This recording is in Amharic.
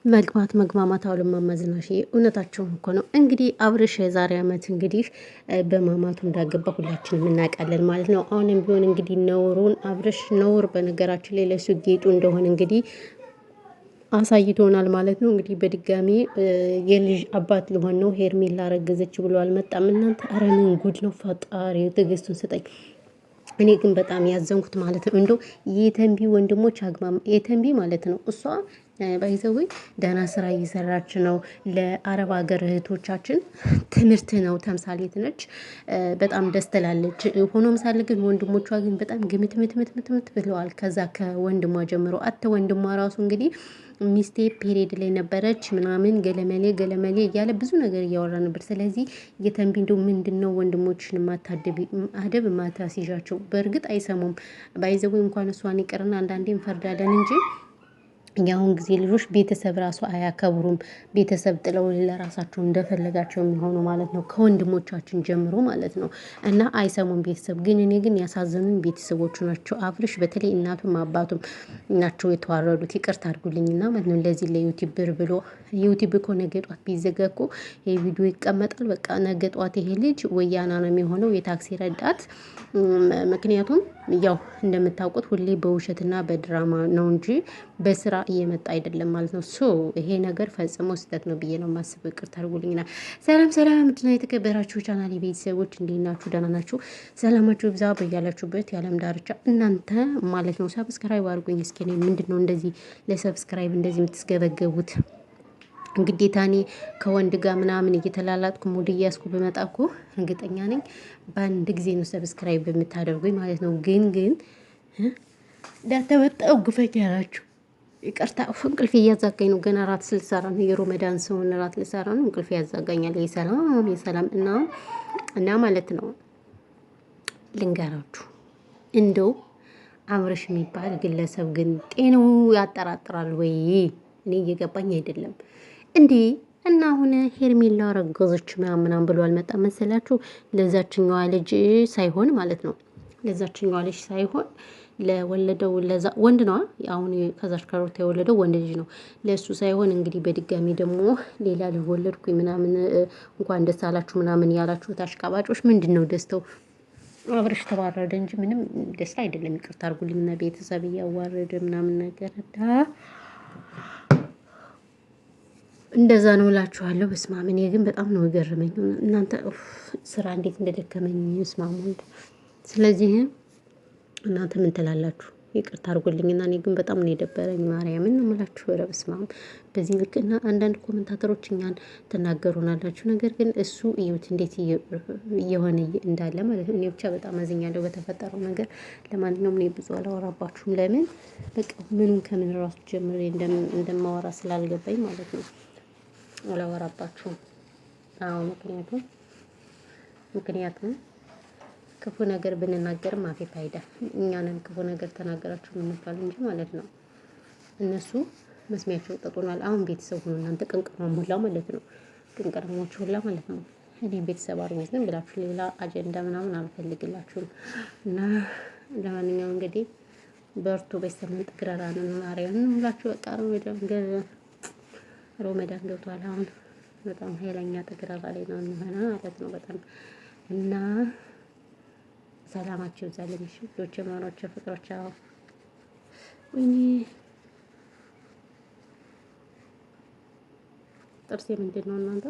መግማት መግማማት አሁን ማማዝናሽ እውነታቸውን እኮ ነው። እንግዲህ አብርሽ የዛሬ አመት እንግዲህ በማማቱ እንዳገባ ሁላችንም እናውቃለን ማለት ነው። አሁንም ቢሆን እንግዲህ ነውሩን አብርሽ ነውር በነገራችን ላይ ለሱ ጌጡ እንደሆነ እንግዲህ አሳይቶናል ማለት ነው። እንግዲህ በድጋሚ የልጅ አባት ልሆን ነው ሄርሜላ አረገዘች ብሎ አልመጣም። እናንተ ኧረ ምን ጉድ ነው! ፈጣሪ ትዕግስቱን ስጠኝ። እኔ ግን በጣም ያዘንኩት ማለት ነው እንደው የተንቢ ወንድሞች አግማም የተንቢ ማለት ነው እሷ ባይዘዌ ደህና ስራ እየሰራች ነው። ለአረብ ሀገር እህቶቻችን ትምህርት ነው፣ ተምሳሌት ነች። በጣም ደስ ትላለች። ሆኖም ሳለ ግን ወንድሞቿ ግን በጣም ግምት ብለዋል። ከዛ ከወንድሟ ጀምሮ ወንድሟ ራሱ እንግዲህ ሚስቴ ፔሬድ ላይ ነበረች ምናምን ገለመሌ እያለ ብዙ ነገር እያወራ ነበር። ስለዚህ የተንቢ እንደው ምንድነው ወንድሞችን አደብ ማታስይዣቸው? በእርግጥ አይሰሙም። ባይዘዌ እንኳን እሷን ይቅርና አንዳንዴ እንፈርዳለን እንጂ የአሁን ጊዜ ልጆች ቤተሰብ ራሱ አያከብሩም። ቤተሰብ ጥለው ለራሳቸው እንደፈለጋቸው የሚሆኑ ማለት ነው፣ ከወንድሞቻችን ጀምሮ ማለት ነው። እና አይሰሙም ቤተሰብ። ግን እኔ ግን ያሳዘኑኝ ቤተሰቦቹ ናቸው። አብርሽ በተለይ እናቱም አባቱም ናቸው የተዋረዱት። ይቅርታ አድርጉልኝና ማለት ነው ለዚህ ለዩቲዩብ ብር ብሎ ዩቲዩብ እኮ ነገ ጧት ቢዘጋ እኮ ይሄ ቪዲዮ ይቀመጣል። በቃ ነገ ጧት ይሄ ልጅ ወያና ነው የሚሆነው፣ የታክሲ ረዳት። ምክንያቱም ያው እንደምታውቁት ሁሌ በውሸትና በድራማ ነው እንጂ በስራ እየመጣ አይደለም ማለት ነው። ሶ ይሄ ነገር ፈጽሞ ስህተት ነው ብዬ ነው የማስበው። ይቅርታ አድርጉልኝና ሰላም ምንድነው የተከበራችሁ ቻናሌ ቤተሰቦች እንዴት ናችሁ? ደህና ናችሁ? ሰላማችሁ ብዛ በያላችሁበት የዓለም ዳርቻ እናንተ ማለት ነው። ሰብስክራይብ አድርጉኝ እስኪ። እኔ ምንድነው እንደዚህ ለሰብስክራይብ እንደዚህ የምትስገበገቡት? ግዴታ እኔ ከወንድ ጋር ምናምን እየተላላጥኩ ሙድ እያስኩ ብመጣ እኮ እርግጠኛ ነኝ በአንድ ጊዜ ነው ሰብስክራይብ በምታደርጉኝ ማለት ነው። ግን እንዳተመጣው ግፈኛ ናችሁ። ይቅርታ እንቅልፍ እያዛጋኝ ነው። ገና ራት ልሰራ ነው። የሮመዳን ሰውን ራት ልሰራ ነው። እንቅልፍ ያዛጋኛል። የሰላም እና ማለት ነው። ልንገራችሁ እንደው አብርሽ የሚባል ግለሰብ ግን ጤናው ያጠራጥራል ወይ? እኔ እየገባኝ አይደለም እንዴ። እና አሁን ሄርሜላ ረገዘች ምናምን ብሎ አልመጣም መሰላችሁ? ለዛችኛዋ ልጅ ሳይሆን ማለት ነው፣ ለዛችኛዋ ልጅ ሳይሆን ለወለደው ለዛ ወንድ ነው። አሁን ከዛች ከሩታ የወለደው ወንድ ልጅ ነው። ለሱ ሳይሆን እንግዲህ በድጋሚ ደግሞ ሌላ ልጅ ወለድኩኝ ምናምን እንኳን ደስ አላችሁ ምናምን ያላችሁት አሽቃባጮች ምንድን ነው ደስተው? አብርሽ ተባረደ እንጂ ምንም ደስታ አይደለም። ይቅርታ አድርጉልኝና ቤተሰብ እያዋረደ ምናምን ነገር እንደዛ ነው እላችኋለሁ። በስማም እኔ ግን በጣም ነው የገረመኝ እናንተ ስራ እንዴት እንደደከመኝ ስማሙ። ስለዚህ እናንተ ምን ትላላችሁ? ይቅርታ አድርጎልኝና እኔ ግን በጣም ነው የደበረኝ። ማርያምን ነው የምላችሁ። ኧረ በስመ አብ። በዚህ ልክ እና አንዳንድ ኮመንታተሮች እኛን ትናገሩናላችሁ። ነገር ግን እሱ እዩት እንዴት እየሆነ እንዳለ ማለት ነው። እኔ ብቻ በጣም አዝኛለሁ በተፈጠረው ነገር። ለማንኛውም እኔ ብዙ አላወራባችሁም። ለምን በቃ ምኑን ከምን ራሱ ጀምሬ እንደማወራ ስላልገባኝ ማለት ነው አላወራባችሁም። አዎ ምክንያቱም ክፉ ነገር ብንናገርም አፌ ፋይዳ እኛንም ክፉ ነገር ተናገራችሁ የምንባል እንጂ ማለት ነው። እነሱ መስሚያቸው ጠጡናል። አሁን ቤተሰብ ሆኖ እናንተ ቅንቅና ሞላ ማለት ነው። ቅንቅናሞች ሁላ ማለት ነው። እኔ ቤተሰብ አድርጉኝ ዝም ብላችሁ ሌላ አጀንዳ ምናምን አልፈልግላችሁም። እና ለማንኛውም እንግዲህ በርቱ። በስተመንጥ ግራራንን ማርያምን ሁላችሁ በቃ ሮመዳን ገብቷል። አሁን በጣም ኃይለኛ ተግራራ ላይ ነው የሚሆነው ማለት ነው። በጣም እና ሰላማችሁ ይብዛልኝ። እሺ ዶቼ ማኖች ፍቅሮች። አዎ ወይኔ ጥርሴ ምንድን ነው እናንተ?